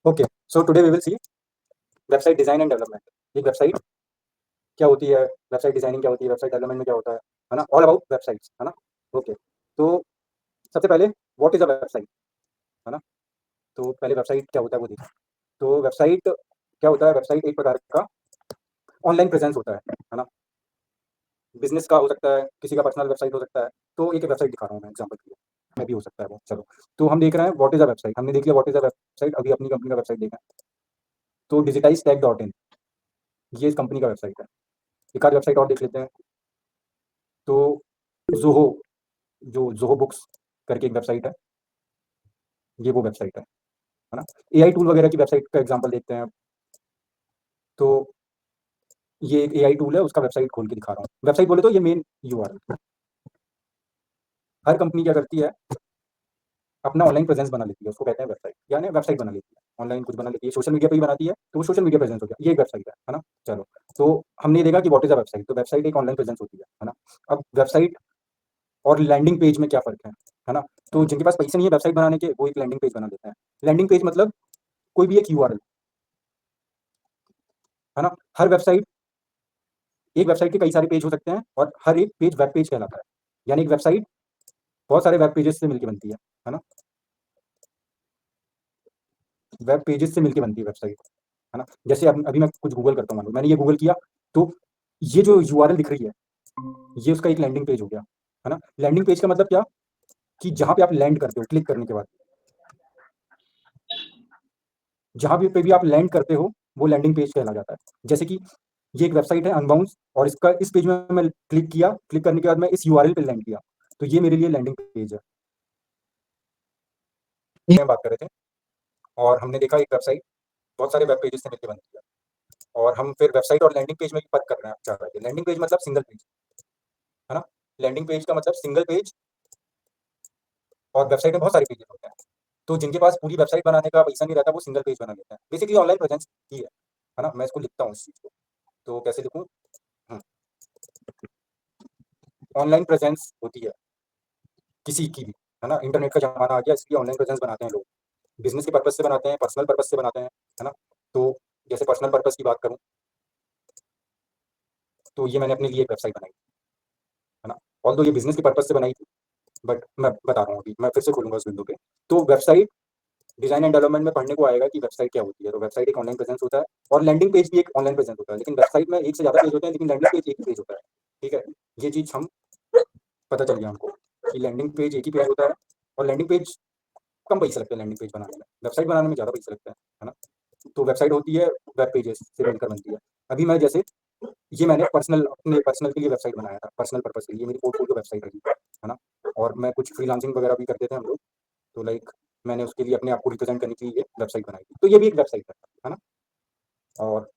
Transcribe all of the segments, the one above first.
Okay, so today we will see website design and development. एक website क्या होती है, वेबसाइट डिज़ाइनिंग क्या होती है, वेबसाइट डेवलपमेंट में क्या होता है ना? ऑल अबाउट वेबसाइट्स, है ना? ओके, तो सबसे पहले व्हाट इज़ अ वेबसाइट, है ना? तो पहले वेबसाइट क्या होता है वो देखते हैं। तो वेबसाइट क्या होता है? वेबसाइट एक प्रकार का ऑनलाइन प्रेज़ेंस होता है ना? बिज़नेस का हो सकता है, किसी का पर्सनल वेबसाइट हो सकता है। तो एक वेबसाइट दिखा रहा हूँ मैं एग्ज़ाम्पल के लिए, मैं भी हो सकता है वो। चलो, तो हम देख रहे हैं व्हाट इज़ अ वेबसाइट, हमने देख लिया व्हाट इज़ अ वेबसाइट, अभी अपनी कंपनी का वेबसाइट देखें। तो डिजिटाइज़ टेक डॉट इन, ये इस कंपनी का वेबसाइट है। एक आध वेबसाइट और देख लेते हैं। तो ज़ोहो, जो ज़ोहो बुक्स करके एक वेबसाइट है, ये वो वेबसाइट है ना? एआई टूल वगैरह की वेबसाइट का एग्ज़ाम्पल देखते हैं। तो ये एक एआई टूल है, उसका वेबसाइट खोल के दिखा रहा हूँ। वेबसाइट बोले तो ये मेन यूआरएल। हर कंपनी क्या करती है, अपना ऑनलाइन प्रेज़ेंस बना लेती है, उसको कहते हैं वेबसाइट, यानी वेबसाइट बना लेती है। ऑनलाइन कुछ बना लेती है, सोशल मीडिया पे ही बनाती है, तो वो सोशल मीडिया प्रेज़ेंस हो गया, ये एक वेबसाइट है ना? चलो, तो हमने देखा कि व्हाट इज़ अ वेबसाइट, तो वेबसाइट एक ऑनलाइन प्रेज़ेंस होती है ना? अब वेबसाइट और लैंडिंग पेज में क्या फ़र्क है ना? तो जिनके पास पैसे नहीं है वेबसाइट बनाने के, वो एक लैंडिंग पेज बना देते हैं। लैंडिंग पेज मतलब कोई भी एक यूआरएल, है ना? हर वेबसाइट एक वेबसाइट के कई सारे पेज हो सकते हैं और हर एक पेज वेब पेज कहलाता है। यानी एक वेबसाइट बहुत सारे वेब पेजेस से मिलके बनती है ना? वेब पेजेस से मिलके बनती है वेबसाइट, है ना? जैसे अब अभी मैं कुछ गूगल करता हूँ, मान लो मैंने ये गूगल किया, तो ये जो यूआरएल दिख रही है, ये उसका एक लैंडिंग पेज हो गया, है ना? लैंडिंग पेज का मतलब क्या, कि जहाँ पे आप लैंड करते हो क्लिक करने के बाद, जहाँ भी पे भी आप लैंड करते हो, वो लैंडिंग पेज कहला जाता है। जैसे कि ये एक वेबसाइट है अनबाउंस, और इसका इस पेज में मैं क्लिक किया, क्लिक करने के बाद मैं इस यूआरएल पे लैंड किया, तो ये मेरे लिए लैंडिंग पेज है। ये हम बात कर रहे थे, और हमने देखा एक वेबसाइट बहुत सारे वेब पेजेस से मिलकर बनती है, और हम फिर वेबसाइट और लैंडिंग पेज में फ़र्क कर रहे हैं चाह रहे थे। लैंडिंग पेज मतलब सिंगल पेज, है ना? लैंडिंग पेज का मतलब सिंगल पेज, और वेबसाइट में बहुत सारे पेजेस होते हैं। तो जिनके पास पूरी वेबसाइट बनाने का पैसा नहीं रहता, वो सिंगल पेज बना लेते हैं। बेसिकली ऑनलाइन प्रेज़ेंस ही है ना? मैं इसको लिखता हूँ इस चीज़ को, तो कैसे लिखूँ? हुँ, ऑनलाइन प्रेज़ेंस होती है किसी की भी, है ना? इंटरनेट का ज़माना आ गया, इसलिए ऑनलाइन प्रेज़ेंस बनाते हैं लोग। बिज़नेस के पर्पज़ से बनाते हैं, पर्सनल पर्पज़ से बनाते हैं, है ना? तो जैसे पर्सनल पर्पज़ की बात करूँ, तो ये मैंने अपने लिए एक वेबसाइट बनाई, है ना? ऑल्दो ये बिज़नेस के पर्पज़ से बनाई थी, बट मैं बता रहा हूँ अभी, मैं फिर से खोलूँगा उस विंडो पे। तो वेबसाइट डिज़ाइन एंड डेवलपमेंट में पढ़ने को आएगा कि वेबसाइट क्या होती है। तो वेबसाइट एक ऑनलाइन प्रेज़ेंस होता है, और लैंडिंग पेज भी एक ऑनलाइन प्रेज़ेंस होता है, लेकिन वेबसाइट में एक से ज़्यादा पेज होते हैं, लेकिन लैंडिंग पेज एक ही पेज होता है, ठीक है? ये चीज़ हम पता चल गया हमको कि लैंडिंग पेज एक ही पेज होता है, और लैंडिंग पेज कम पैसे लगते हैं लैंडिंग पेज बनाने में, वेबसाइट बनाने में ज़्यादा पैसे लगते हैं, है ना? तो वेबसाइट होती है वेब पेजेस से मिलकर बनती है। अभी मैं जैसे ये मैंने पर्सनल अपने पर्सनल के लिए वेबसाइट बनाया था, पर्सनल पर्पज़ के लिए, मेरी पोर्टफोलियो वेबसाइट रही, है ना? और मैं कुछ फ्रीलांसिंग वगैरह भी करते थे हम लोग, तो लाइक मैंने उसके लिए अपने आप को रिप्रेज़ेंट करने के लिए वेबसाइट बनाई थी। तो ये भी एक वेबसाइट है ना? और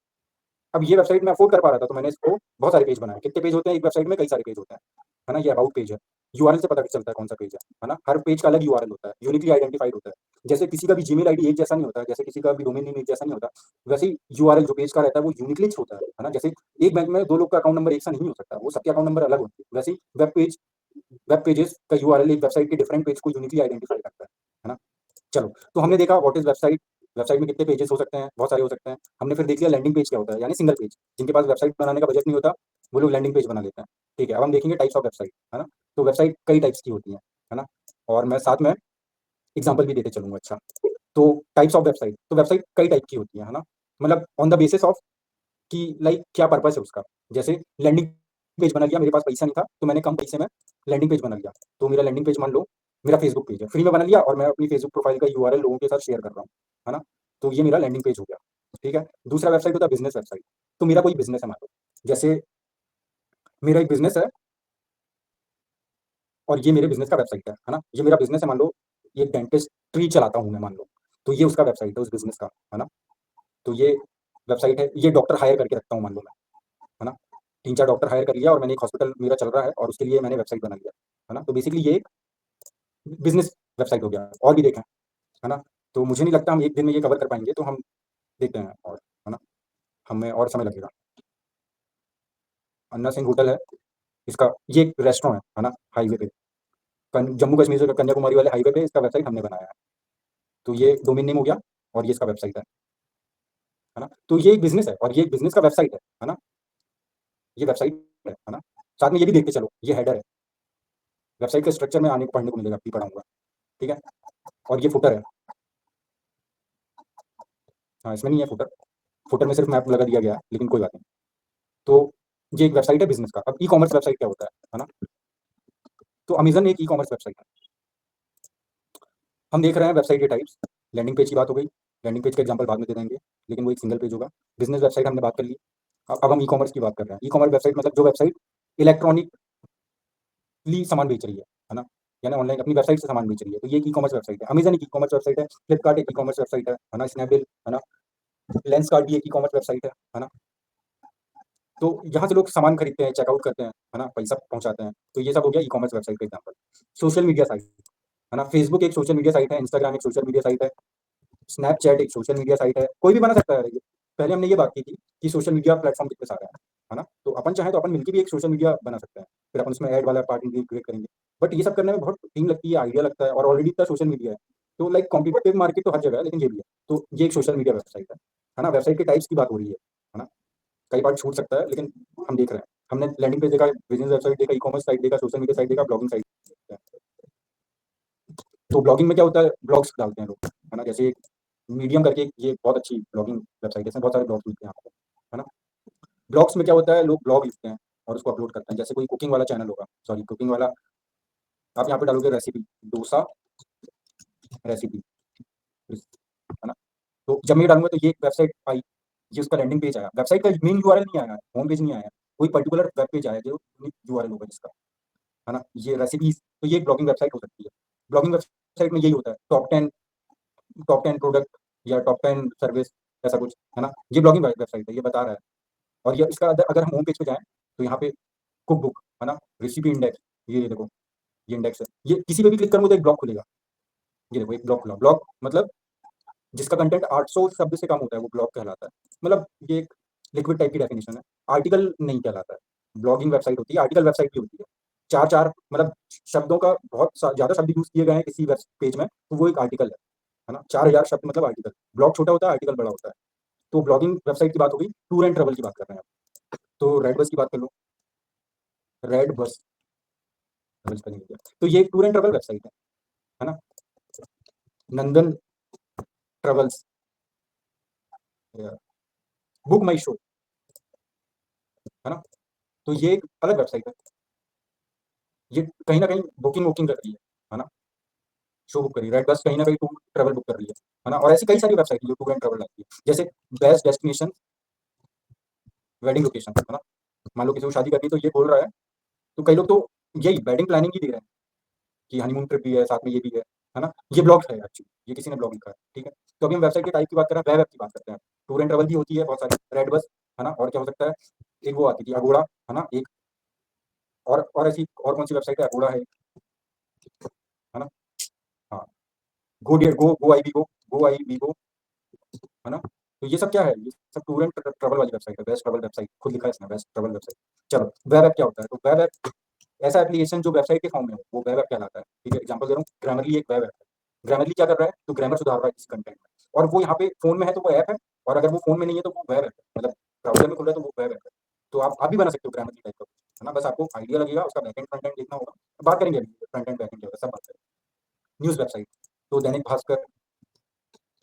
अब ये वेबसाइट मैं अफ़ोर्ड कर पा रहा था, तो मैंने इसको बहुत सारे पेज बनाए। कितने पेज होते हैं एक वेबसाइट में? कई सारे पेज होते हैं, है ना? ये अबाउट पेज है। यूआरएल से पता चलता है कौन सा पेज है ना? हर पेज का अलग यूआरएल होता है, यूनिकली आइडेंटिफाइड होता है। जैसे किसी का भी जीमेल आईडी एक जैसा नहीं होता, जैसे किसी का भी डोमेन नेम एक जैसा नहीं होता, वैसे ही यूआरएल जो पेज का रहता है वो यूनिकली होता है ना? जैसे एक बैंक में 2 लोग का अकाउंट नंबर एक सा नहीं हो सकता, वो सबके अकाउंट नंबर अलग होते हैं। वैसे ही वेब पेजेस का यूआरएल एक वेबसाइट के डिफरेंट पेज को यूनिकली आइडेंटिफाई करता है ना? चलो, तो हमने देखा व्हाट इज़ वेबसाइट, वेबसाइट में कितने पेजेस हो सकते हैं, बहुत सारे हो सकते हैं। हमने फिर देख लिया लैंडिंग पेज क्या होता है, यानी सिंगल पेज। जिनके पास वेबसाइट बनाने का बजट नहीं होता, वो लोग लैंडिंग पेज बना लेते हैं। ठीक है, अब हम देखेंगे टाइप्स ऑफ वेबसाइट, है ना? तो वेबसाइट कई टाइप्स की होती है ना? और मैं साथ में एग्ज़ाम्पल भी देते चलूँगा, अच्छा। तो टाइप्स ऑफ वेबसाइट, तो वेबसाइट कई टाइप की होती है ना? मतलब ऑन द बेसिस ऑफ कि लाइक क्या पर्पज़ है उसका। जैसे लैंडिंग पेज बना लिया, मेरे पास पैसा नहीं था, तो मैंने कम पैसे में लैंडिंग पेज बना लिया। तो मेरा लैंडिंग पेज मान लो मेरा फेसबुक पेज है, फ्री में बना लिया, और मैं अपनी फेसबुक प्रोफाइल का यूआरएल लोगों के साथ शेयर कर रहा हूँ, है ना? तो ये मेरा लैंडिंग पेज हो गया, ठीक है? दूसरा वेबसाइट होता है बिज़नेस वेबसाइट। तो मेरा कोई बिज़नेस है मान लो, जैसे मेरा एक बिज़नेस है, और ये मेरे बिज़नेस का वेबसाइट है ना? ये मेरा बिज़नेस है मान लो, ये डेंटिस्ट्री चलाता हूँ मैं मान लो, तो ये उसका वेबसाइट है उस बिज़नेस का, है ना? तो ये वेबसाइट है, ये डॉक्टर हायर करके रखता हूँ मान लो मैं, है ना? 3-4 डॉक्टर हायर कर लिया, और मैंने एक हॉस्पिटल मेरा चल रहा है, और उसके लिए मैंने वेबसाइट बना लिया, है ना? तो बेसिकली ये एक बिज़नेस वेबसाइट हो गया, और भी देखें, है ना? तो मुझे नहीं लगता हम एक दिन में ये कवर कर पाएँगे, तो हम देखते हैं और, है ना? हमें और समय लगेगा। अन्ना सिंह होटल है, इसका ये एक रेस्टोरेंट है ना? हाईवे पे, कन जम्मू कश्मीर से कन्याकुमारी वाले हाईवे पे इसका वेबसाइट हमने बनाया है। तो ये डोमेन नेम हो गया, और ये इसका वेबसाइट है ना? तो ये एक बिज़नेस है और ये एक बिज़नेस का वेबसाइट है ना? ये वेबसाइट है ना? साथ में ये भी देखते चलो, ये हेडर है। वेबसाइट के स्ट्रक्चर में आने को पढ़ने को मिलेगा, अभी पढ़ाऊँगा, ठीक है? और ये फुटर है। हाँ, इसमें नहीं है फुटर। फुटर में सिर्फ मैप लगा दिया गया है, लेकिन कोई बात नहीं। तो ये एक वेबसाइट है बिज़नेस का। अब ई-कॉमर्स वेबसाइट क्या होता है ना? तो अमेज़न एक ई-कॉमर्स वेबसाइट है। हम देख रहे हैं वेबसाइट के टाइप्स। लैंडिंग पेज की बात हो गई। लैंडिंग पेज का एग्जांपल बाद में दे देंगे, लेकिन वो एक सिंगल पेज होगा। बिज़नेस वेबसाइट हमने बात कर ली। अब हम ई-कॉमर्स की बात कर रहे हैं। ई-कॉमर्स वेबसाइट मतलब जो वेबसाइट इलेक्ट्रॉनिकली सामान बेच रही है ना? यानी ऑनलाइन अपनी वेबसाइट से सामान बेच रही है, तो ये एक ई-कॉमर्स वेबसाइट है। अमेज़न एक ई-कॉमर्स वेबसाइट है, फ्लिपकार्ट एक ई-कॉमर्स वेबसाइट है ना? स्नैपडील, है ना? लेंसकार्ट भी एक ई-कॉमर्स वेबसाइट है ना? तो यहाँ से लोग सामान खरीदते हैं, चेकआउट करते हैं, है ना? पैसा पहुँचाते हैं। तो ये सब हो गया ई-कॉमर्स वेबसाइट का एग्जांपल। सोशल मीडिया साइट, है ना? फेसबुक एक सोशल मीडिया साइट है, इंस्टाग्राम एक सोशल मीडिया साइट है, स्नैपचैट एक सोशल मीडिया साइट है। कोई भी बना सकता है ये। पहले हमने ये बात की थी कि सोशल मीडिया प्लेटफ़ॉर्म कितने सारे हैं, है ना? तो अपन चाहें तो अपन मिलके भी एक सोशल मीडिया बना सकते हैं। फिर अपन उसमें ऐड वाला पार्ट इंटीग्रेट करेंगे। बट ये सब करने में बहुत टीम लगती है, आइडिया लगता है और ऑलरेडी इतना सोशल मीडिया है। तो लाइक कॉम्पिटिटिव मार्केट तो हर जगह है, लेकिन ये भी है। तो ये एक सोशल मीडिया वेबसाइट है ना? वेबसाइट के टाइप्स की बात हो रही है ना? कई बार छूट सकता है, लेकिन हम देख रहे हैं। हमने लैंडिंग पेज देखा, बिज़नेस वेबसाइट देखा, ई-कॉमर्स साइट देखा, सोशल मीडिया साइट देखा, ब्लॉगिंग साइट देखा। तो ब्लॉगिंग में क्या होता है, ब्लॉग्स डालते हैं लोग, है ना? जैसे मीडियम करके ये बहुत अच्छी ब्लॉगिंग वेबसाइट है, इसमें बहुत सारे ब्लॉग्स मिलते हैं आपको, है ना? ब्लॉग्स में क्या होता है, लोग ब्लॉग लिखते हैं और उसको अपलोड करते हैं। जैसे कोई कुकिंग वाला चैनल होगा, सॉरी कुकिंग वाला, आप यहाँ पे डालोगे रेसिपी, डोसा रेसिपी, है ना? तो जब मैं ये डालूँगा तो ये एक वेबसाइट आई, ये उसका लैंडिंग पेज आया। वेबसाइट का मेन यूआरएल नहीं आया, होम पेज नहीं आया, कोई पर्टिकुलर वेब पेज आया जो यूआरएल होगा जिसका, है ना? ये रेसिपीज़, तो ये एक ब्लॉगिंग वेबसाइट हो सकती है। ब्लॉगिंग वेबसाइट में यही होता है, टॉप 10 प्रोडक्ट या टॉप 10 सर्विस, ऐसा कुछ, है ना? ये ब्लॉगिंग वेबसाइट है, ये बता रहा है। और ये इसका अगर हम होम पेज पे जाएँ, तो यहाँ पे कुक बुक, है ना? रेसिपी इंडेक्स, ये देखो, ये इंडेक्स है। ये किसी पे भी क्लिक करूँगा तो एक ब्लॉग खुलेगा। ये देखो एक ब्लॉग खुला। ब्लॉग मतलब जिसका कंटेंट 800 शब्द से कम होता है, वो ब्लॉग कहलाता है। मतलब ये एक लिक्विड टाइप की डेफिनिशन है। आर्टिकल नहीं कहलाता है। ब्लॉगिंग वेबसाइट होती है, आर्टिकल वेबसाइट भी होती है। 4-4 मतलब शब्दों का बहुत ज़्यादा शब्द यूज़ किए गए हैं किसी वेब पेज में, तो वो एक आर्टिकल है ना? 4000 शब्द मतलब आर्टिकल। ब्लॉग छोटा होता है, आर्टिकल बड़ा होता है। तो ब्लॉगिंग वेबसाइट की बात हो गई, टूर एंड ट्रैवल की बात कर रहे हैं आप। तो रेड बस की बात कर लो, रेड बस, ट्रैवल स्पेलिंग हो गया। तो ये एक टूर एंड ट्रैवल वेबसाइट है ना? नंदन ट्रैवल्स, बुक माई शो, है ना? तो ये एक अलग वेबसाइट है। ये कहीं न कहीं बुकिंग-वुकिंग कर रही है ना? शो बुक कर रही है। रेड बस कहीं न कहीं टूर ट्रैवल बुक कर रही है ना? और ऐसी कई सारी वेबसाइट है जो टूर एंड ट्रैवल लाती है। जैसे बेस्ट डेस्टिनेशन वेडिंग लोकेशन, है ना? मान लो किसी को शादी करनी है तो ये बोल रहा है, तो कई लोग तो यही वेडिंग प्लानिंग ही दे रहे हैं कि हनीमून ट्रिप भी है, साथ में ये भी है ना? ये ब्लॉग है एक्चुअली, ये किसी ने ब्लॉग लिखा है, ठीक है? तो अभी हम वेबसाइट के टाइप की बात कर रहे हैं, वेब की बात करते हैं। टूर एंड ट्रैवल की होती है बहुत सारी, रेड बस, है ना? और क्या हो सकता है? एक वो आती थी अगोड़ा, है ना? एक और ऐसी और कौन-सी वेबसाइट है? अगोड़ा है ना? हाँ, गो आई बी गो, है ना? तो ये सब क्या है? ये सब टूर एंड ट्रैवल वाली वेबसाइट है, बेस्ट ट्रैवल वेबसाइट, खुद लिखा है इसने बेस्ट ट्रैवल वेबसाइट। चलो, वेब ऐप क्या होता है? तो वेब ऐप ऐसा एप्लीकेशन जो वेबसाइट के फॉर्म में हो, वो वेब ऐप कहलाता है, ठीक है? एग्जांपल दे रहा हूँ, ग्रामरली एक वेब ऐप है। ग्रामरली क्या कर रहा है? तो ग्रामर सुधार रहा है किसी कंटेंट में, और वो यहाँ पे फ़ोन में है तो वो ऐप है, और अगर वो फ़ोन में नहीं है तो वो वेब ऐप है। मतलब ब्राउज़र में खुल रहा है तो वो वेब ऐप है। तो आप भी बना सकते हो ग्रामरली टाइप का कुछ, है ना? बस आपको आइडिया लगेगा, उसका बैकएंड फ्रंट एंड देखना होगा। बात करेंगे अभी फ्रंट एंड बैकएंड क्या होता है, सब बात करेंगे। न्यूज़ वेबसाइट, तो दैनिक भास्कर,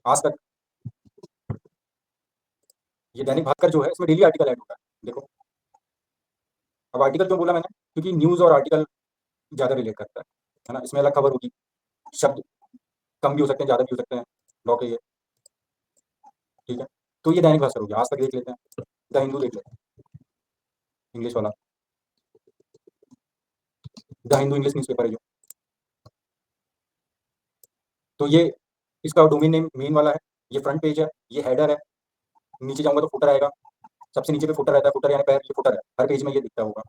आज तक, ये दैनिक भास्कर जो है इसमें डेली आर्टिकल ऐड होता है। देखो, अब आर्टिकल क्यों बोला मैंने? क्योंकि न्यूज़ और आर्टिकल ज़्यादा रिलेट करता है ना? इसमें अलग खबर होगी, शब्द कम भी हो सकते हैं, ज़्यादा भी हो सकते हैं, लॉ के ये, ठीक है? तो ये दैनिक भास्कर हो गया। आज तक देख लेते हैं, द हिंदू देख लेते हैं, इंग्लिश वाला, द हिंदू इंग्लिश न्यूज़पेपर है जो। तो ये इसका डोमेन नेम मेन वाला है, ये फ्रंट पेज है, ये हेडर है, नीचे जाऊँगा तो फुटर आएगा, सबसे नीचे पे फुटर रहता है, फुटर यानी पैर, ये फुटर है, हर पेज में ये दिखता होगा,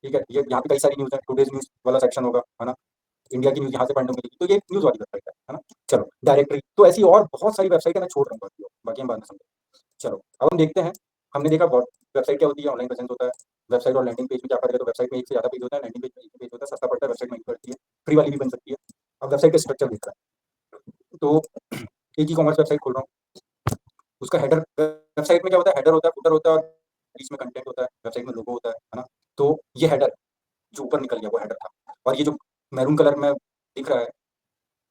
ठीक है? ये यहाँ पे कई सारी न्यूज़ है, टुडेज़ न्यूज़ वाला सेक्शन होगा, है ना? इंडिया की न्यूज़ यहाँ से पढ़ने को मिलेगी, तो ये न्यूज़ वाली वेबसाइट है ना? चलो, डायरेक्टरी, तो ऐसी और बहुत सारी वेबसाइट है, मैं छोड़ रहा हूँ बाकी हम बाद में समझेंगे। चलो, अब हम देखते हैं, हमने देखा बहुत वेबसाइट क्या होती है, ऑनलाइन प्रेजेंस होता है, वेबसाइट और लैंडिंग पेज में क्या फ़र्क है? तो वेबसाइट में एक से ज़्यादा पेज होता है, लैंडिंग पेज में एक ही पेज होता है, सस्ता पड़ता है, वेबसाइट महँगी पड़ती है, फ्री वाली भी बन सकती है। अब वेबसाइट का स्ट्रक्चर देखते हैं। तो एक ई-कॉमर्स वेबसाइट खोल रहा हूँ, उसका हेडर, वेबसाइट में क्या होता है, हेडर होता है, फुटर होता है और बीच में कंटेंट होता है, वेबसाइट में लोगो होता है ना? तो ये हेडर जो ऊपर निकल गया वो हेडर था, और ये जो मैरून कलर में दिख रहा है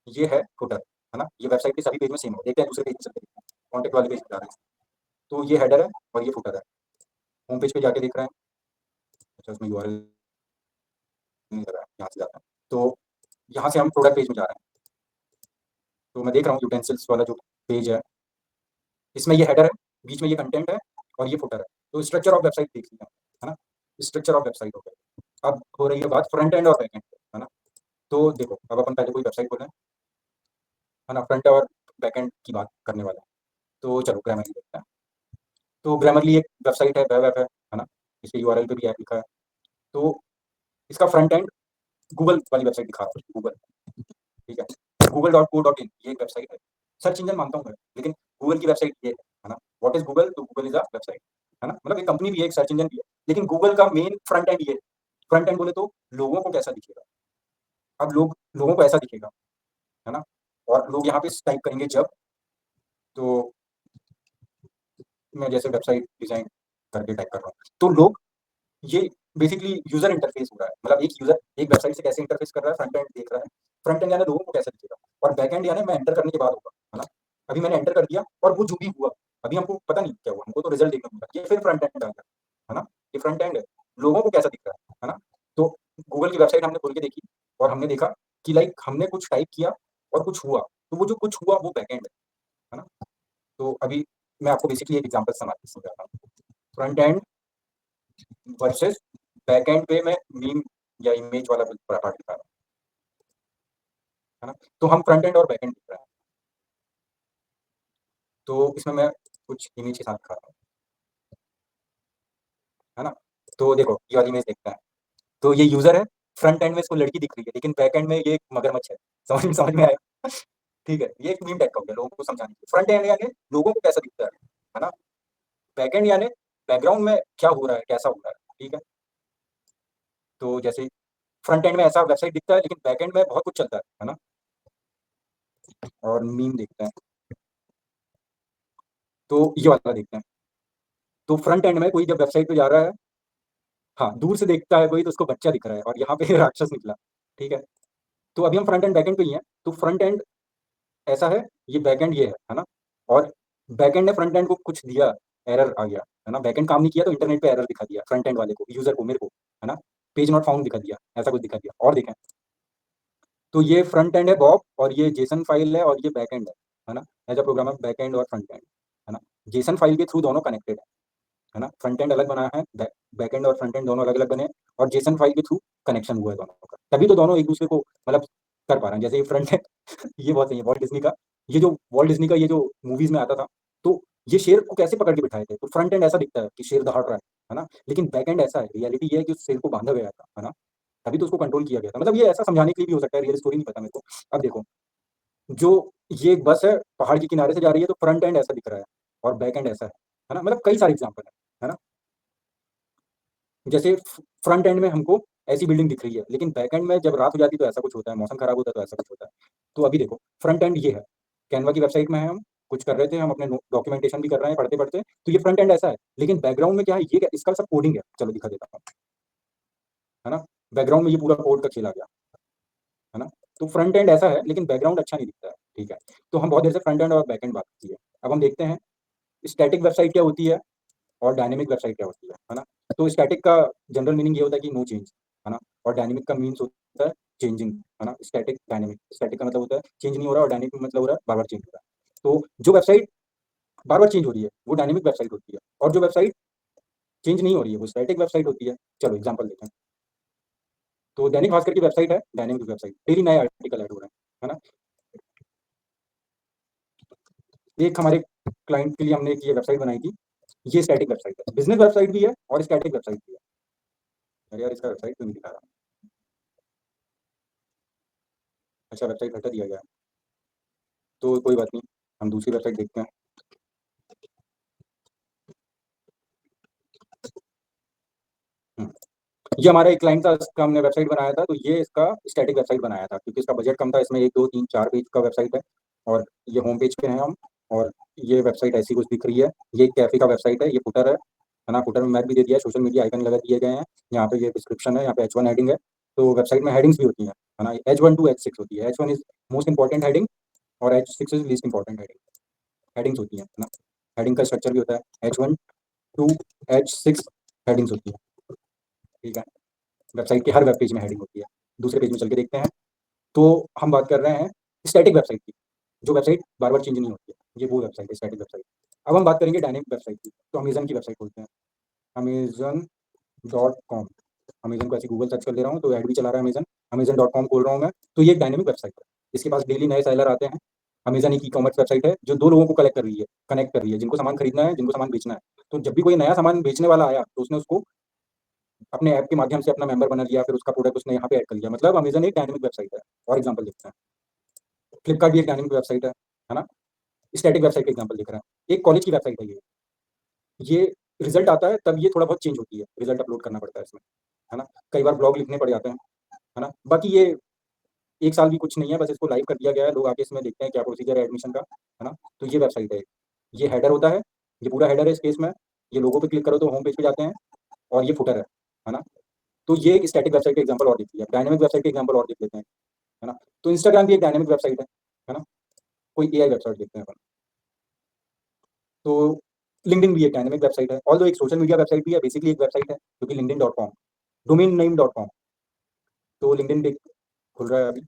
ये है फुटर, है ना? ये वेबसाइट के सभी पेज में सेम है, देखते हैं दूसरे पेज में चलते हैं, कॉन्टेक्ट वाले पेज पे जा रहे हैं। तो ये हेडर है और ये फुटर है। होम पेज पे जाके देख रहे हैं, अच्छा उसमें यूआरएल नहीं लगा है, यहाँ से जाते हैं। तो यहाँ से हम प्रोडक्ट पेज में जा रहे हैं। तो मैं देख रहा हूँ यूटेंसिल्स वाला जो पेज है, इसमें ये हेडर है, बीच में ये कंटेंट है और ये फुटर है। तो स्ट्रक्चर ऑफ वेबसाइट देख लिया, है ना? स्ट्रक्चर ऑफ वेबसाइट हो गया। अब हो रही है बात फ्रंट एंड और बैक एंड, है ना? तो देखो, अब अपन पहले कोई वेबसाइट खोलें, है ना? फ्रंट और बैक एंड की बात करने वाले हैं। तो चलो ग्रामरली देखते हैं। तो ग्रामरली एक वेबसाइट है, वेब ऐप है ना? इसके यूआरएल पे भी ऐप लिखा है। तो इसका फ्रंट एंड गूगल वाली वेबसाइट दिखा रहा है, गूगल, ठीक है? google.co.in ये एक वेबसाइट है, सर्च इंजन मानता हूँ मैं, लेकिन गूगल की वेबसाइट ये है ना? What is Google? तो गूगल इज अ वेबसाइट, है ना? मतलब एक कंपनी भी है, एक सर्च इंजन भी है, लेकिन गूगल का मेन फ्रंट एंड ये है। फ्रंट एंड बोले तो लोगों को कैसा दिखेगा? अब लोगों को ऐसा दिखेगा, है ना? और लोग यहाँ पे टाइप करेंगे जब, तो मैं जैसे वेबसाइट डिजाइन करके टाइप कर रहा हूँ, तो लोग, ये बेसिकली यूजर इंटरफेस हो रहा है, मतलब एक यूजर एक वेबसाइट से कैसे इंटरफेस कर रहा है, फ्रंट एंड देख रहा है। फ्रंट एंड यानी लोगों को कैसा दिखेगा, और बैक एंड यानी मैं एंटर करने के बाद होगा, है ना? अभी मैंने एंटर कर दिया और वो जो भी हुआ, अभी हमको पता नहीं क्या हुआ, हमको तो रिजल्ट देखना होगा, ये फिर फ्रंट एंड आ गया, है ना? ये फ्रंट एंड है, लोगों को कैसा दिख रहा है ना? तो गूगल की वेबसाइट हमने खोल के देखी और हमने देखा कि लाइक हमने कुछ टाइप किया और कुछ हुआ, तो वो जो कुछ हुआ वो बैक एंड है ना? तो अभी मैं आपको बेसिकली एक एग्जांपल समझाता हूँ। Front end versus back and पे मैं मीम या इमेज वाला कुछ पार्ट दिखा रहा हूँ, है ना? तो हम फ्रंट एंड और बैक एंड दिख रहा है, तो इसमें मैं कुछ इमेज के साथ दिखा रहा हूँ, है ना? तो देखो ये वाली इमेज देखते हैं, तो ये यूजर है, फ्रंट एंड में इसको लड़की दिख रही है, लेकिन बैक एंड में ये एक मगरमच्छ है। समझ में आया? ठीक है, ये एक मीम टाइप का हो गया लोगों को समझाने के लिए। फ्रंट एंड यानी लोगों को कैसा दिखता है ना? बैक एंड यानी बैकग्राउंड में क्या हो रहा है, कैसा हो रहा है, ठीक है? तो जैसे फ्रंट एंड में ऐसा वेबसाइट दिखता है, लेकिन बैक एंड में बहुत कुछ चलता है ना? और मीम देखते हैं, तो ये वाला देखते हैं। तो फ्रंट एंड में कोई जब वेबसाइट पे जा रहा है, हाँ, दूर से देखता है कोई तो उसको बच्चा दिख रहा है और यहाँ पे राक्षस निकला, ठीक है? तो अभी हम फ्रंट एंड बैक एंड पे ही हैं, तो फ्रंट एंड ऐसा है, ये बैक एंड ये है ना? और बैक एंड ने फ्रंट एंड को कुछ दिया, एरर आ गया, है ना? बैक एंड काम नहीं किया तो इंटरनेट पे एरर दिखा दिया फ्रंट एंड वाले को, यूजर को, मेरे को, है ना? पेज नॉट फाउंड दिखा दिया, ऐसा कुछ दिखा दिया। और देखें, तो ये फ्रंट एंड है बॉब और ये जेसन फाइल है और ये बैक एंड है ना? As a programmer back end और फ्रंट एंड, है ना? जेसन फाइल के थ्रू दोनों कनेक्टेड है ना? फ्रंट एंड अलग बना है, बैक एंड और फ्रंट एंड दोनों अलग अलग बने हैं, और जेसन फाइल के थ्रू कनेक्शन हुआ है दोनों का, तभी तो दोनों एक दूसरे को मतलब कर पा रहे हैं। जैसे ये फ्रंट एंड ये बहुत सही है, वॉल्ट डिज्नी का, ये जो वॉल्ट डिज्नी का ये जो मूवीज में आता था, तो ये शेर को कैसे पकड़ के बिठाए थे, तो फ्रंट एंड ऐसा दिखता है कि शेर दहाड़ रहा है ना? लेकिन बैक एंड ऐसा है, रियलिटी ये है कि उस शेर को बांधा गया था, है ना? तभी तो उसको कंट्रोल किया गया था। मतलब ये ऐसा समझाने के लिए भी हो सकता है, रियल स्टोरी नहीं पता मेरे को। अब देखो, जो ये एक बस है, पहाड़ के किनारे से जा रही है, तो फ्रंट एंड ऐसा दिख रहा है और बैक एंड ऐसा है ना? मतलब कई सारे एग्जाम्पल है ना? जैसे फ्रंट एंड में हमको ऐसी बिल्डिंग दिख रही है, लेकिन बैक एंड में जब रात हो जाती है तो ऐसा कुछ होता है, मौसम खराब होता है तो ऐसा कुछ होता है। तो अभी देखो, फ्रंट एंड ये है, कैनवा की वेबसाइट में है, हम कुछ कर रहे थे, हम अपने डॉक्यूमेंटेशन भी कर रहे हैं पढ़ते पढ़ते, तो ये फ्रंट एंड ऐसा है, लेकिन बैकग्राउंड में क्या है, ये क्या, इसका सब कोडिंग है, चलो दिखा देता हूँ, है ना? बैकग्राउंड में ये पूरा कोड का खेल आ गया, है ना? तो फ्रंट एंड ऐसा है, लेकिन बैकग्राउंड अच्छा नहीं दिखता है, ठीक है? तो हम बहुत देर से फ्रंट एंड और बैक एंड बात की है। अब हम देखते हैं स्टैटिक वेबसाइट क्या होती है और डायनेमिक वेबसाइट क्या होती है ना? तो स्टैटिक का जनरल मीनिंग ये होता है कि नो चेंज, है ना? और डायनेमिक का मीन्स होता है चेंजिंग, है ना? स्टैटिक डायनेमिक, स्टैटिक का मतलब होता है चेंज नहीं हो रहा, और डायनेमिक का मतलब हो रहा है बार बार चेंज हो रहा है। तो जो वेबसाइट बार बार चेंज हो रही है वो डायनेमिक वेबसाइट होती है, और जो वेबसाइट चेंज नहीं हो रही है वो स्टैटिक वेबसाइट होती है। चलो एग्जाम्पल देखें, तो दैनिक भास्कर की वेबसाइट है डायनेमिक वेबसाइट, डेली नए आर्टिकल ऐड हो रहे हैं, है ना? एक हमारे क्लाइंट के लिए हमने एक ये वेबसाइट बनाई थी, ये स्टैटिक वेबसाइट है, बिजनेस वेबसाइट भी है और स्टैटिक वेबसाइट भी है। अरे यार, इसका वेबसाइट क्यों नहीं दिखा रहा? अच्छा, वेबसाइट हटा दिया गया है, तो कोई बात नहीं, हम दूसरी वेबसाइट देखते हैं। हम्म, ये हमारा एक क्लाइंट था, इसका हमने वेबसाइट बनाया था, तो ये इसका स्टैटिक वेबसाइट बनाया था, क्योंकि इसका बजट कम था, इसमें एक दो तीन चार पेज का वेबसाइट है, और ये होम पेज पे हैं हम, और ये वेबसाइट ऐसी कुछ दिख रही है। ये कैफ़े का वेबसाइट है, ये फुटर है ना? फुटर में मैप भी दे दिया है, सोशल मीडिया आइकन लगा दिए गए हैं। यहाँ पे ये डिस्क्रिप्शन है, यहाँ पे H1 हेडिंग है। तो वेबसाइट में हेडिंग्स भी होती हैं, है ना? H1 टू H6 होती है। H1 is most important heading और H6 is least important heading. Headings होती हैं, है ना? हेडिंग का स्ट्रक्चर भी होता है, H1 टू H6 हेडिंग्स होती हैं, ठीक है? वेबसाइट के हर वेब पेज में हेडिंग होती है। दूसरे पेज में चल के देखते हैं। तो हम बात कर रहे हैं स्टैटिक वेबसाइट की, जो वेबसाइट बार-बार चेंज नहीं होती है। ये वो वेबसाइट है स्टैटिक वेबसाइट। अब हम बात करेंगे डायनामिक वेबसाइट की, तो अमेज़न की वेबसाइट खोलते हैं, अमेज़न.कॉम। अमेज़न को ऐसे गूगल सर्च कर ले रहा हूँ, तो ऐड भी चला रहा है अमेज़न। अमेज़न.कॉम खोल रहा हूँ मैं, तो ये एक डायनामिक वेबसाइट है। इसके पास डेली नए सेलर आते हैं। अमेज़न एक ई-कॉमर्स वेबसाइट है, जो 2 लोगों को कनेक्ट कर रही है, जिनको सामान खरीदना है, जिनको सामान बेचना है। तो जब भी कोई नया सामान बेचने वाला आया, तो उसने उसको अपने ऐप के माध्यम से अपना मेंबर बना लिया, फिर उसका प्रोडक्ट उसने यहाँ पे ऐड कर लिया। मतलब अमेज़न एक डायनामिक वेबसाइट है। और एग्ज़ाम्पल देखते हैं। फ्लिपकार्ट भी एक डायनामिक वेबसाइट है ना? स्टैटिक वेबसाइट का एग्ज़ाम्पल दिख रहा है। एक कॉलेज की वेबसाइट है ये। ये रिज़ल्ट आता है तब ये थोड़ा बहुत चेंज होती है, रिज़ल्ट अपलोड करना पड़ता है इसमें, है ना? कई बार ब्लॉग लिखने पड़ जाते हैं, है ना? बाकी ये 1 साल भी कुछ नहीं है, बस इसको लाइव कर दिया गया है, लोग आके इसमें देखते हैं क्या प्रोसीजर है एडमिशन का, है ना? तो ये वेबसाइट है। ये हेडर होता है, ये पूरा हेडर है इस केस में, ये लोगो पे क्लिक करो तो होम पेज पे जाते हैं, और ये फुटर है ना? तो ये एक स्टैटिक वेबसाइट का एग्ज़ाम्पल और देख लिया। डायनामिक वेबसाइट का एग्ज़ाम्पल और देख लेते हैं, है ना? तो इंस्टाग्राम भी एक डायनामिक वेबसाइट है ना? कोई एआई वेबसाइट देखते हैं अपन। तो लिंक्डइन भी एक डायनामिक वेबसाइट है, ऑल्दो एक सोशल मीडिया वेबसाइट भी है, बेसिकली एक वेबसाइट है, जो कि linkedin.com, domain name dot com. तो लिंक्डइन भी खुल रहा है अभी।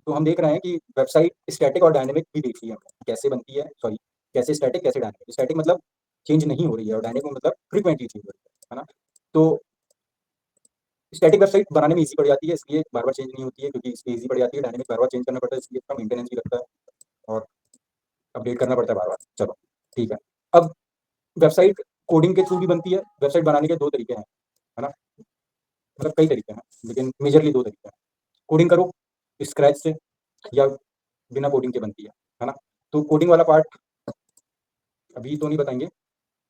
तो हम देख रहे हैं कि वेबसाइट स्टैटिक और डायनामिक भी देख ली हमने, कैसे बनती है, सॉरी, कैसे स्टैटिक, कैसे डायनामिक। स्टैटिक मतलब चेंज नहीं हो रही है, और डायनामिक मतलब फ्रीक्वेंटली चेंज हो रही है ना? तो स्टैटिक वेबसाइट बनाने में ईज़ी पड़ जाती है, इसलिए बार-बार चेंज नहीं होती है, क्योंकि इसलिए ईज़ी पड़ जाती है। डायनामिक बार-बार चेंज करना पड़ता है, इसलिए इसका मेंटेनेंस भी लगता है, और अपडेट करना पड़ता है बार-बार। चलो, ठीक है। अब वेबसाइट कोडिंग के थ्रू भी बनती है। वेबसाइट बनाने के 2 तरीके हैं, है ना? मतलब कई तरीके हैं, लेकिन मेजरली 2 तरीके हैं। कोडिंग करो स्क्रैच से, या बिना कोडिंग के बनती है ना? तो कोडिंग वाला पार्ट अभी तो नहीं बताएँगे,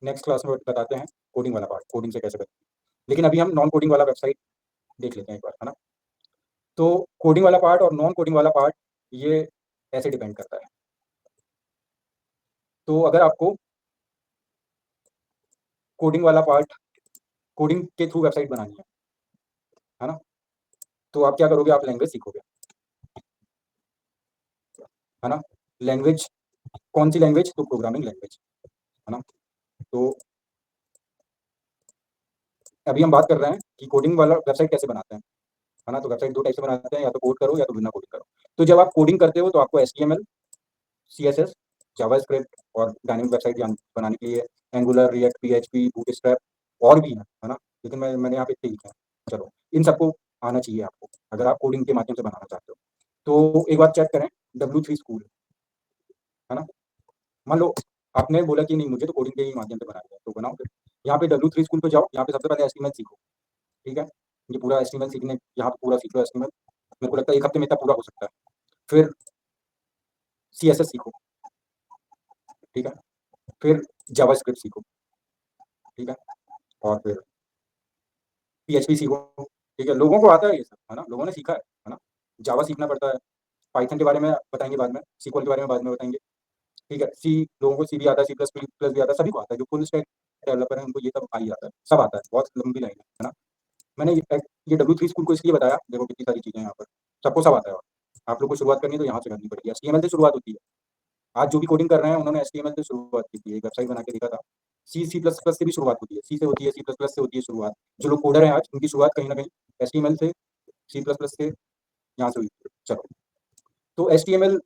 नेक्स्ट क्लास में बताते हैं कोडिंग वाला पार्ट, कोडिंग से कैसे बनती है। लेकिन अभी हम नॉन कोडिंग वाला वेबसाइट देख लेते हैं एक बार, है ना? तो कोडिंग वाला पार्ट और नॉन कोडिंग वाला पार्ट, ये ऐसे डिपेंड करता है। तो अगर आपको कोडिंग वाला पार्ट, कोडिंग के थ्रू वेबसाइट बनानी है ना? तो आप क्या करोगे, आप लैंग्वेज सीखोगे, है ना? लैंग्वेज, कौन-सी लैंग्वेज? तो प्रोग्रामिंग लैंग्वेज, है ना? तो अभी हम बात कर रहे हैं कि कोडिंग वाला वेबसाइट कैसे बनाते हैं, है ना? तो वेबसाइट 2 टाइप से बनाते हैं, या तो कोड करो या तो बिना कोडिंग करो। तो जब आप कोडिंग करते हो तो आपको एचटीएमएल, सीएसएस, जावास्क्रिप्ट और डायनामिक वेबसाइट बनाने के लिए एंगुलर, रिएक्ट, पीएचपी, बूटस्ट्रैप और भी हैं, है ना? लेकिन मैंने यहाँ पे इतने लिखे हैं। चलो, इन सबको आना चाहिए आपको, अगर आप कोडिंग के माध्यम से बनाना चाहते हो। तो एक बार चेक करें, W3 स्कूल, है ना? मान लो आपने बोला कि नहीं, मुझे तो कोडिंग के ही माध्यम से बनाना है, तो बनाओ फिर। यहाँ पे W3 स्कूल पे जाओ, यहाँ पे सबसे पहले एचटीएमएल सीखो, ठीक है? ये पूरा एचटीएमएल सीखने, यहाँ पे पूरा सीख लो एचटीएमएल। मेरे को लगता है 1 हफ्ते में इतना पूरा हो सकता है। फिर सीएसएस सीखो, ठीक है? फिर जावास्क्रिप्ट सीखो, ठीक है? और फिर पीएचपी सीखो, ठीक है? लोगों को आता है ये सब, है ना? लोगों ने सीखा है ना? जावा सीखना पड़ता है, पाइथन के बारे में बताएँगे बाद में, सीक्वल के बारे में बाद में बताएँगे, ठीक है? सी, लोगों को सी भी आता है, सी प्लस प्लस भी आता है, सभी को आता है, जो फुल स्टैक डेवलपर है उनको ये सब आ ही जाता है, सब आता है, बहुत लंबी लाइन है ना? मैंने ये W3 स्कूल को इसलिए बताया, देखो कितनी सारी चीज़ें हैं यहाँ पर, सबको सब आता है, और आप लोग को शुरुआत करनी है तो यहाँ से करनी पड़ेगी, एचटीएमएल से शुरुआत होती है। आज जो भी कोडिंग कर रहे हैं उन्होंने एचटीएमएल से शुरुआत की थी, एक वेबसाइट बना के देखा था। सी, सी प्लस प्लस से भी शुरुआत होती है, सी से होती है, सी प्लस प्लस से होती है शुरुआत। जो लोग कोडर हैं आज, उनकी शुरुआत कहीं न कहीं एचटीएमएल से, सी प्लस प्लस से, यहाँ से हुई थी। चलो, तो एचटीएमएल,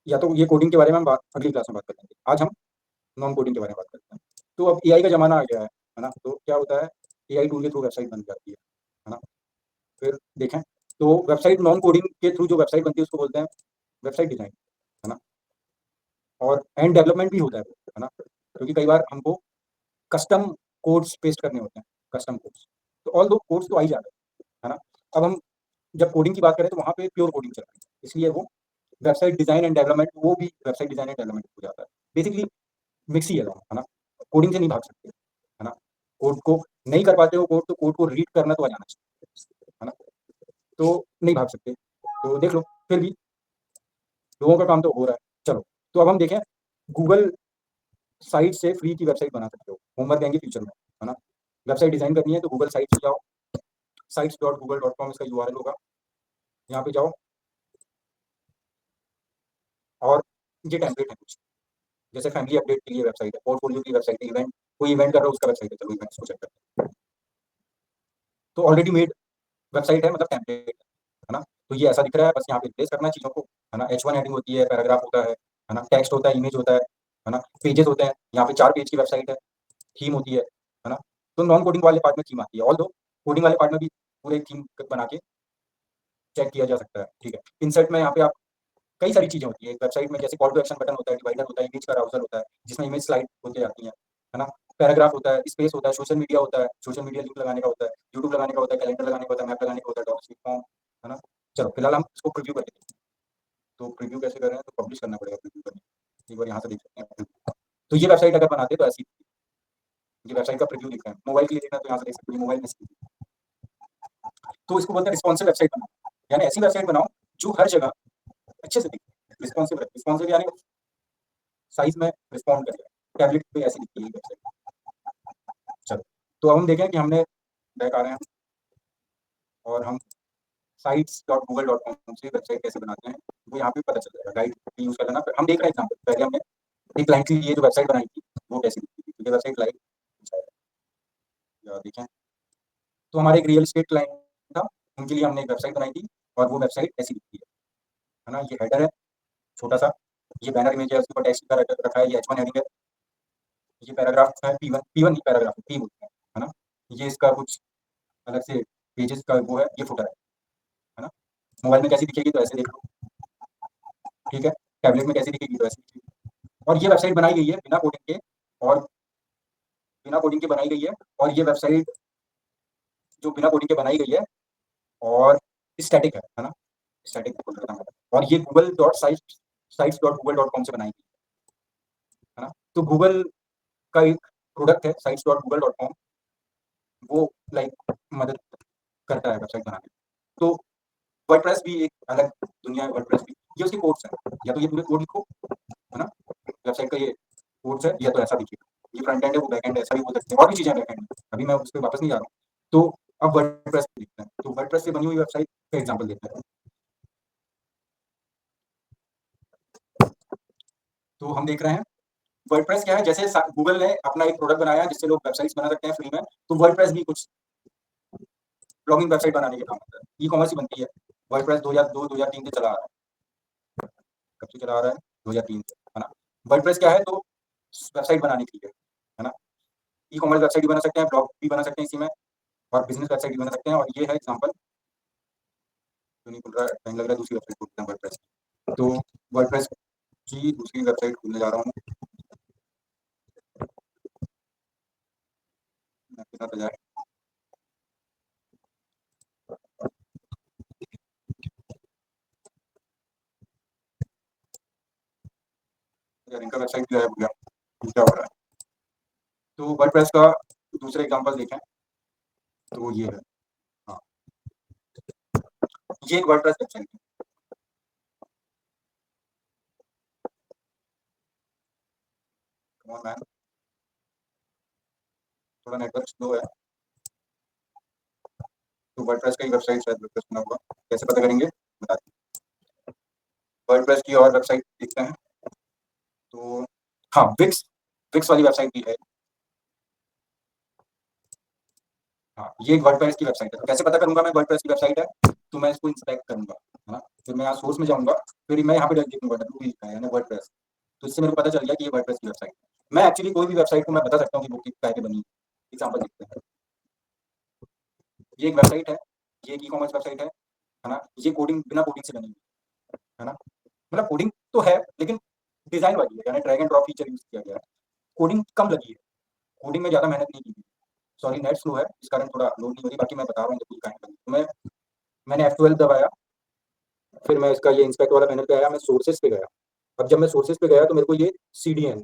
या तो ये कोडिंग के बारे में हम बात अगली क्लास में बात कर लेंगे। आज हम नॉन कोडिंग के बारे में बात करते हैं। तो अब एआई का ज़माना आ गया है ना? तो क्या होता है, एआई टूल के थ्रू वेबसाइट बन जाती है ना? फिर देखें, तो वेबसाइट नॉन कोडिंग के थ्रू जो वेबसाइट बनती है उसको बोलते हैं वेबसाइट डिज़ाइन, है ना? और एंड डेवलपमेंट भी होता है ना? क्योंकि कई बार हमको कस्टम कोड्स पेस्ट करने होते हैं, कस्टम कोड्स। तो ऑल दो कोड्स तो आ ही जाते हैं, है ना? अब हम जब कोडिंग की बात करें तो वहाँ पे प्योर कोडिंग चल रही है, इसलिए वो वेबसाइट डिज़ाइन एंड डेवलपमेंट, वो भी वेबसाइट डिज़ाइन एंड डेवलपमेंट हो जाता है। बेसिकली मिक्स ही है दोनों, है ना? कोडिंग से नहीं भाग सकते, है ना? कोड को नहीं कर पाते हो कोड, तो कोड को रीड करना तो आ जाना चाहिए, है ना? तो नहीं भाग सकते। तो देख लो, फिर भी लोगों का काम तो हो रहा है। चलो, तो अब हम देखें, गूगल साइट से फ्री की वेबसाइट बना सकते हो, होमवर्क देंगे फ्यूचर में, है ना। वेबसाइट डिजाइन करनी है तो गूगल साइट पे जाओ, sites.google.com इसका यूआरएल होगा, यहाँ पे जाओ और ये टेम्पलेट है कुछ, जैसे फैमिली अपडेट के लिए वेबसाइट है, पोर्टफोलियो की वेबसाइट है, इवेंट कोई इवेंट कर रहा है उसका वेबसाइट है, चलो इवेंट्स को चेक करते हैं। तो ऑलरेडी मेड वेबसाइट है, मतलब टेम्पलेट है ना। तो ये ऐसा दिख रहा है, बस यहाँ पे रिप्लेस करना है चीज़ों को, है ना। H1 हेडिंग होती है, पैराग्राफ होता है ना, टेक्स्ट होता है, इमेज होता है ना, पेजेस होते हैं, यहाँ पे 4 पेज की वेबसाइट है, थीम होती है ना। तो नॉन कोडिंग वाले पार्ट में थीम आती है, ऑल दो कोडिंग वाले पार्ट में भी पूरे थीम बना के चेक किया जा सकता है, ठीक है। इंसर्ट में यहाँ पे आप कई सारी चीजें होती है एक वेबसाइट में, जैसे कॉल टू एक्शन बटन होता है, डिवाइडर होता है, इमेज का ब्राउजर होता है जिसमें इमेज स्लाइड होते जाती है ना। पैराग्राफ होता है, स्पेस होता है, सोशल मीडिया होता है, सोशल मीडिया लिंक लगाने का होता है, यूट्यूब लगाने का होता है, कैलेंडर लगाने का होता है, मैप लगाने का होता है, डॉक्स फॉर्म, है ना। चलो फिलहाल हम इसको प्रीव्यू करके देखते हैं। तो प्रीव्यू कैसे कर रहे हैं, तो पब्लिश करना पड़ेगा प्रीव्यू करने, एक बार यहाँ से देख सकते हैं। तो ये वेबसाइट अगर बनाते तो ऐसी, ये वेबसाइट का प्रीव्यू दिख रहा है, मोबाइल के लिए देखना तो यहाँ से देख सकते हैं, मोबाइल में तो इसको बोलते हैं रिस्पॉन्सिव वेबसाइट बनाओ, यानी ऐसी वेबसाइट बनाओ जो हर जगह अच्छे से दिखे। रिस्पॉन्सिव, रिस्पॉन्सिव यानी साइज में रिस्पॉन्ड करेगा, टैबलेट पे ऐसी दिखती है वेबसाइट। चलो, तो अब हम देखें कि हमने बैक आ रहे हैं और हम sites.google.com से वेबसाइट कैसे बनाते हैं वो यहाँ पे पता चल जाएगा, गाइड यूज कर लेना। हम देख रहे हैं एग्जाम्पल, पहले हमने एक क्लाइंट के लिए जो वेबसाइट बनाई थी वो कैसी दिखती थी, क्योंकि वेबसाइट लाइव देखें, तो हमारे एक रियल एस्टेट क्लाइंट था, उनके लिए हमने एक वेबसाइट बनाई थी और वो वेबसाइट ऐसी दिखती है ना। ये हेडर है छोटा सा, ये बैनर इमेज है, उसके ऊपर टेक्स्ट का रखा है, ये H1 हेडिंग है, ये पैराग्राफ है, P1 नहीं पैराग्राफ P बोलते हैं, है ना। ये इसका कुछ अलग से पेजेस का वो है, ये फुटर है ना। मोबाइल में कैसी दिखेगी तो ऐसे देख लो, ठीक है। टैबलेट में कैसी दिखेगी तो ऐसे दिखेगी। और ये वेबसाइट बनाई गई है बिना कोडिंग के, और बिना कोडिंग के बनाई गई है, और ये वेबसाइट जो बिना कोडिंग के बनाई गई है और स्टैटिक है ना, स्टैटिक बोल रहा था। और ये google.sites.google.com से बनाई गई है ना। तो गूगल का एक प्रोडक्ट है sites.google.com, वो लाइक मदद करता है वेबसाइट बनाने में। तो वर्डप्रेस भी एक अलग दुनिया है, वर्डप्रेस भी, ये उसके कोड्स हैं, या तो ये पूरे कोड लिखो, है ना, वेबसाइट का ये कोड्स है, या तो ऐसा दिखेगा, ये फ्रंट एंड है वो बैक एंड है, ऐसा भी बोल सकते हैं, और भी चीजें बैक एंड में, अभी मैं उस पर वापस नहीं जा रहा हूँ। तो अब वर्डप्रेस देखते हैं, तो वर्डप्रेस से बनी हुई वेबसाइट का एग्जांपल देखते हैं। तो हम देख रहे हैं वर्डप्रेस क्या है, जैसे गूगल ने अपना एक प्रोडक्ट बनाया जिससे लोग वेबसाइट्स बना सकते हैं फ्री में, तो वर्डप्रेस भी कुछ ब्लॉगिंग वेबसाइट बनाने के काम आता है, ई कॉमर्स ही बनती है। वर्डप्रेस 2002-2003 से चला आ रहा है, कब से चला आ रहा है, 2003 से, है ना। वर्डप्रेस क्या है, तो वेबसाइट बनाने के लिए, है ना। ई कॉमर्स वेबसाइट भी बना सकते हैं, ब्लॉग भी बना सकते हैं इसी में, और बिजनेस वेबसाइट भी बना सकते हैं। और ये है एग्जाम्पल, तो नहीं खुल रहा है, टाइम लग रहा है, दूसरी वेबसाइट खोलते हैं वर्डप्रेस। तो वर्डप्रेस की दूसरी वेबसाइट खोलने जा रहा हूँ, कितना तो जाए। यार इनका वेबसाइट जो है हो गया, क्या हो रहा है। तो वर्डप्रेस का दूसरा एग्जाम्पल देखें, तो ये है, हाँ, ये एक वर्डप्रेस वेबसाइट है। कम ऑन मैन, थोड़ा नेटवर्क स्लो है। तो वर्डप्रेस का ही वेबसाइट शायद वर्डप्रेस बना होगा, कैसे पता करेंगे बता दें। वर्डप्रेस की और वेबसाइट देखते हैं, तो हाँ, विक्स, विक्स वाली वेबसाइट भी है। हाँ, ये एक वर्डप्रेस की वेबसाइट है। तो कैसे पता करूंगा मैं वर्डप्रेस की वेबसाइट है, तो मैं इसको इंस्पेक्ट करूंगा, है ना। फिर मैं यहाँ सोर्स में जाऊंगा, फिर मैं यहाँ पे देखूंगा डब्ल्यू लिखा है यानी वर्डप्रेस, तो इससे मेरे को पता चल गया कि ये वर्डप्रेस की वेबसाइट है। मैं एक्चुअली कोई भी वेबसाइट को मैं बता सकता हूँ कि वो किस टाइप की बनी है। एग्जाम्पल देखते हैं, ये एक वेबसाइट है, ये एक ई कॉमर्स वेबसाइट है ना। ये कोडिंग बिना कोडिंग से बनी हुई है ना, मतलब कोडिंग तो है लेकिन डिजाइन वाली है, यानी drag and drop feature use किया गया है। कोडिंग कम लगी है, कोडिंग में ज्यादा मेहनत नहीं की। सॉरी नेट स्लो है, इस कारण थोड़ा लोड नहीं हो रही, बाकी मैं बता रहा हूँ पूरी कहानी बनी। तो मैंने F12 दबाया, फिर मैं इसका ये इंस्पेक्ट वाला पैनल पे आया, मैं सोर्सेज पे गया। अब जब मैं सोर्सेज पे गया तो मेरे को ये CDN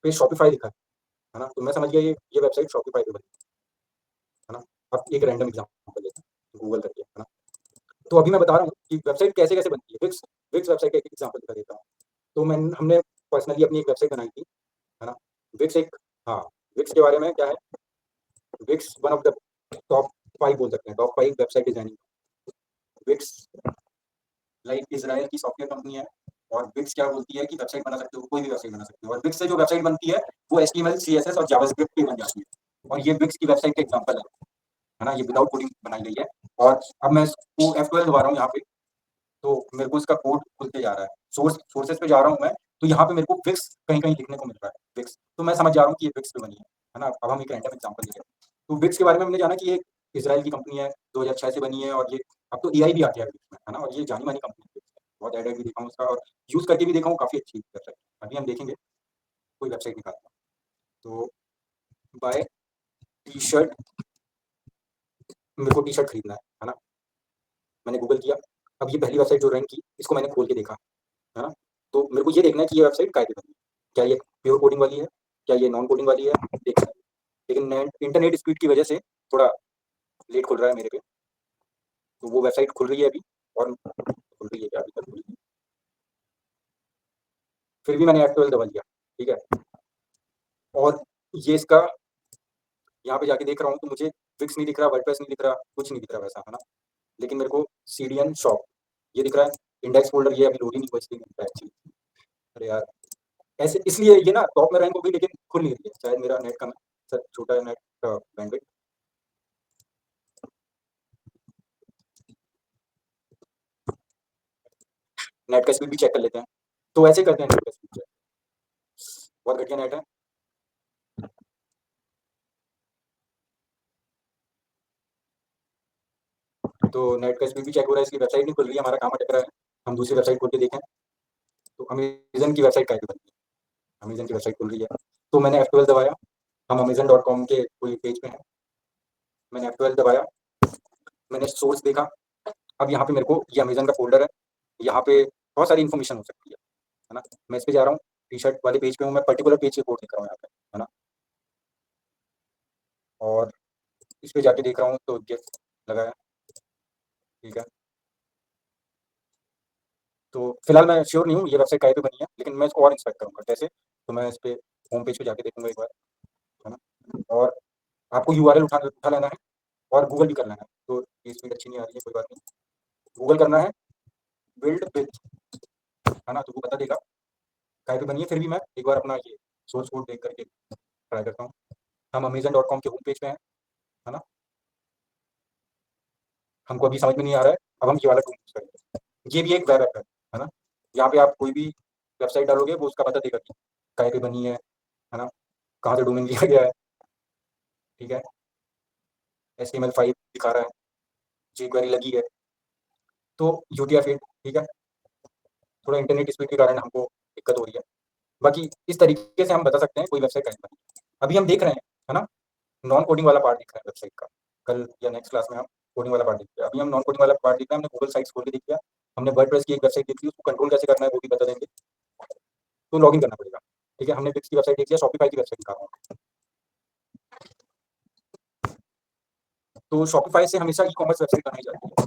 पे शॉपिफाई लिखा है ना, तो मैं समझ गया ये वेबसाइट शॉपिफाई पे बनी है ना। अब एक रैंडम एग्जांपल लेते हैं, गूगल करके, है ना। तो अभी मैं बता रहा हूँ कि वेबसाइट कैसे-कैसे बनती है। विक्स विक्स वेबसाइट का एक एग्ज़ाम्पल बता देता हूँ। तो हमने पर्सनली अपनी एक वेबसाइट बनाई थी, है ना? विक्स एक हाँ, विक्स के बारे में क्या है, Wix one of the top 5 बोल सकते हैं, top 5 website designing. Wix like Israel की सॉफ्टवेयर कंपनी है और विक्स क्या बोलती है कि वेबसाइट बना सकते हो, कोई भी वेबसाइट बना सकते हो और विक्स से जो वेबसाइट बनती है, वो एचटीएमएल, सीएसएस और जावास्क्रिप्ट पे बन जाती है और ये विक्स की वेबसाइट का एग्ज़ाम्पल है ना? ये विदाउट कोडिंग बनाई गई है और अब मैं इसको F12 दबा रहा हूँ यहाँ पे, तो मेरे को इसका कोड खुलते जा रहा है। सोर्सेज़ पे जा रहा हूँ मैं, तो यहाँ पे मेरे को विक्स कहीं-कहीं लिखने को मिल रहा है, विक्स। तो मैं समझ जा रहा हूँ कि ये विक्स पे बनी है ना? अब हम एक रैंडम एग्ज़ाम्पल ले रहे हैं। तो विक्स के बारे में हमने जाना कि ये इज़राइल की कंपनी है, 2006 से बनी है और ये अब तो एआई भी आ गया है विक्स में, है ना? और ये जानी-मानी कंपनी है विक्स। बहुत ऐड-वैड भी देखा हूँ उसका और यूज़ करके भी देखा हूँ, काफ़ी अच्छी वेबसाइट है। अभी हम देखेंगे, कोई वेबसाइट निकालता हूँ। तो बाय टी-शर्ट, मेरे को टी-शर्ट खरीदना है ना? मैंने गूगल किया, अब ये पहली वेबसाइट जो रैंक की, इसको मैंने खोल के देखा, है ना? तो मेरे को ये देखना है कि ये वेबसाइट काहे पे बनी है। क्या ये प्योर कोडिंग वाली है? क्या ये नॉन कोडिंग वाली है? देखना है। लेकिन नेट इंटरनेट स्पीड की वजह से थोड़ा लेट खुल रहा है मेरे पे, तो वो वेबसाइट खुल रही है अभी और खुल रही है क्या? अभी तक खुली नहीं। फिर भी मैंने F12 दबा लिया, ठीक है? और ये इसका यहाँ पे जाके देख रहा हूँ तो मुझे विक्स नहीं दिख रहा, वर्डप्रेस नहीं दिख रहा, कुछ नहीं दिख रहा वैसा, है ना? लेकिन मेरे को सीडीएन शॉप ये दिख रहा है, इंडेक्स फ़ोल्डर ये अभी लोड ही नहीं हुआ इसलिए नहीं दिख रहा है एक्चुअली। अरे यार! ऐसे इसलिए ये ना टॉप में रैंक हो गई लेकिन खुल नहीं रही है, शायद मेरा नेट कम है, सर छोटा है नेट का बैंडविड्थ। नेट का स्पीड भी चेक कर लेते हैं। तो ऐसे करते हैं नेट का स्पीड चेक, बहुत घटिया नेट है। तो नेट का स्पीड भी चेक हो रहा है, इसकी वेबसाइट नहीं खुल रही है, हमारा काम अटक रहा है। हम दूसरी वेबसाइट खोल के देखें, तो अमेज़न की वेबसाइट काहे पे बन रही है? अमेज़न की वेबसाइट खुल रही है। तो मैंने F12 दबाया, हम अमेज़न.com के कोई पेज पे हैं। मैंने F12 दबाया, मैंने सोर्स देखा, अब यहाँ पे मेरे को ये अमेज़न का फ़ोल्डर है, यहाँ पे बहुत सारी इन्फॉर्मेशन हो सकती है ना? मैं इस पे जा रहा हूँ, टी-शर्ट वाले पेज पे हूँ, मैं पर्टिकुलर पेज के कोड देख रहा हूँ यहाँ पे, है ना? और इस पे जाके देख रहा हूँ तो ये लगा है, ठीक है? तो फिलहाल मैं श्योर नहीं हूँ ये वेबसाइट काहे पे बनी है, लेकिन मैं इसको और इंस्पेक्ट करूँगा। कैसे? तो मैं इस पे होम पेज पे जाके देखूँगा एक बार, है ना? और आपको यूआरएल उठा उठा लेना है और गूगल भी कर लेना है। तो ये स्पीड अच्छी नहीं आ रही है, कोई बात नहीं। गूगल करना है बिल्ड विथ, है ना? तो वो बता देगा काहे पे बनी है। फिर भी मैं एक बार अपना ये सोर्स कोड देख करके ट्राई करता हूँ। हम अमेज़न.com के होम पेज पे हैं, है ना? हमको अभी समझ में नहीं आ रहा है, अब हम ये वाला टूल यूज़ करेंगे। ये भी एक वेब ऐप है ना? यहाँ पे आप कोई भी वेबसाइट डालोगे वो उसका पता देगा कि काहे पे बनी है ना? कहाँ से डोमेन लिया गया है, ठीक है? HTML5 दिखा रहा है, jQuery लगी है, तो UTF-8, ठीक है? थोड़ा इंटरनेट स्पीड के कारण हमको दिक्कत हो रही है। बाकी इस तरीके से हम बता सकते हैं कोई वेबसाइट कैसे बनी। अभी हम देख रहे हैं, है ना? नॉन कोडिंग वाला पार्ट देख रहे हैं वेबसाइट का। कल या नेक्स्ट क्लास में हम कोडिंग वाला पार्ट देखते हैं। अभी हम नॉन कोडिंग वाला पार्ट देख रहे हैं, हमने गूगल साइट्स खोल के देख लिया, हमने वर्डप्रेस की एक वेबसाइट देख ली, उसको कंट्रोल कैसे करना है वो भी बता देंगे। तो लॉगिन करना पड़ेगा, ठीक है? हमने विक्स की वेबसाइट देख लिया, शॉपिफाई की वेबसाइट दिखा रहा हूँ। तो शॉपिफाई से हमेशा ई-कॉमर्स वेबसाइट बनाई जाती है,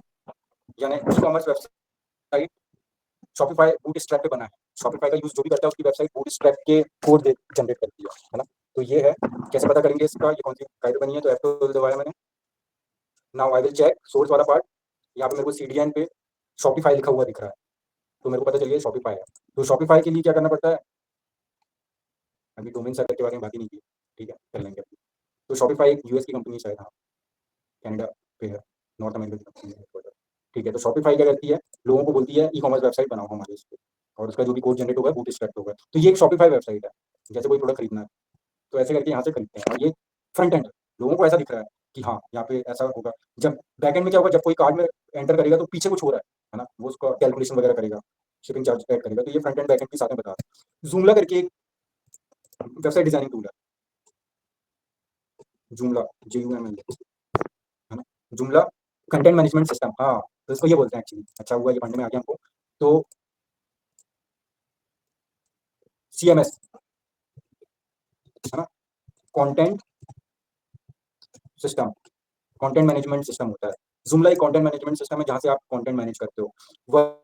यानी ई-कॉमर्स वेबसाइट शॉपिफाई बूटस्ट्रैप पे बना है। शॉपिफाई का यूज़ जो भी करता है उसकी वेबसाइट बूटस्ट्रैप के कोड दे जनरेट करती है ना? तो ये है, कैसे पता करेंगे इसका ये कौन सी फाइल बनी है? तो F12 दबाया मैंने। Now I will check source वाला पार्ट, यहाँ पे मेरे को सीडीएन पे शॉपिफाई लिखा हुआ दिख रहा है, तो मेरे को पता चल गया शॉपिफाई है। तो शॉपिफाई के लिए क्या करना पड़ता है? अभी डोमेन सर्वर के बारे में बात ही नहीं की, ठीक है? कर लेंगे अभी। तो शॉपिफाई एक यूएस की कंपनी है शायद, हाँ, कनाडा पे है, नॉर्थ अमेरिका की कंपनी है, ठीक है? तो शॉपिफाई क्या करती है, लोगों को बोलती है ई-कॉमर्स वेबसाइट बनाओ हमारे इस पे और उसका जो भी कोड जनरेट होगा बूटस्ट्रैप होगा। तो ये एक शॉपिफाई वेबसाइट है, जैसे कोई प्रोडक्ट खरीदना है, तो ऐसे करके यहाँ से खरीदते हैं और ये फ्रंट एंड है। लोगों को ऐसा दिख रहा है कि हाँ, यहाँ पे ऐसा होगा। जब बैक एंड में क्या होगा, जब कोई कार्ड में एंटर करेगा तो पीछे कुछ हो रहा है ना? वो उसका कैलकुलेशन वगैरह करेगा, शिपिंग चार्ज ऐड करेगा। तो ये फ्रंट एंड बैक एंड के साथ में बता रहा है। जूमला करके एक वेबसाइट डिजाइनिंग टूल है, जूमला, JUML, है ना? जुमला कंटेंट मैनेजमेंट सिस्टम, हाँ, तो इसको ये बोलते हैं एक्चुअली। अच्छा हुआ ये पढ़ने में आ गया हमको। तो CMS, है ना? Content system, content management system होता है। ज़ूमला एक कंटेंट मैनेजमेंट सिस्टम है जहाँ से आप कंटेंट मैनेज करते हो। वह